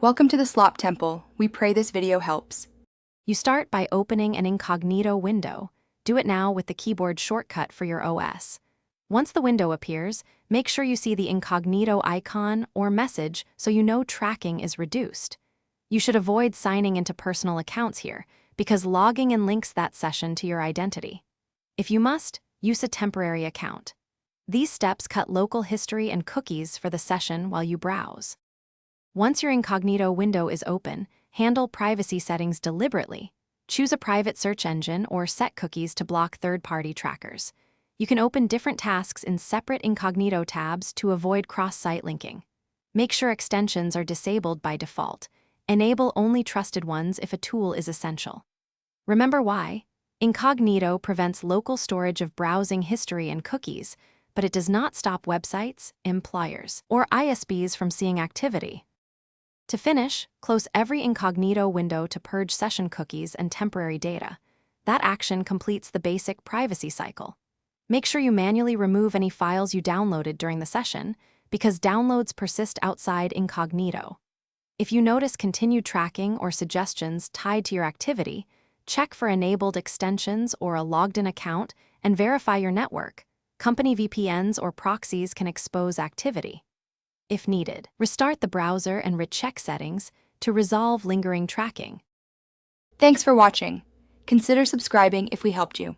Welcome to the Slop Temple. We pray this video helps. You start by opening an Incognito window. Do it now with the keyboard shortcut for your OS. Once the window appears, make sure you see the Incognito icon or message so you know tracking is reduced. You should avoid signing into personal accounts here, because logging in links that session to your identity. If you must, use a temporary account. These steps cut local history and cookies for the session while you browse. Once your Incognito window is open, handle privacy settings deliberately. Choose a private search engine or set cookies to block third-party trackers. You can open different tasks in separate Incognito tabs to avoid cross-site linking. Make sure extensions are disabled by default. Enable only trusted ones if a tool is essential. Remember why? Incognito prevents local storage of browsing history and cookies, but it does not stop websites, employers, or ISPs from seeing activity. To finish, close every Incognito window to purge session cookies and temporary data. That action completes the basic privacy cycle. Make sure you manually remove any files you downloaded during the session, because downloads persist outside Incognito. If you notice continued tracking or suggestions tied to your activity, check for enabled extensions or a logged-in account and verify your network. Company VPNs or proxies can expose activity. If needed, restart the browser and recheck settings to resolve lingering tracking. Thanks for watching. Consider subscribing if we helped you.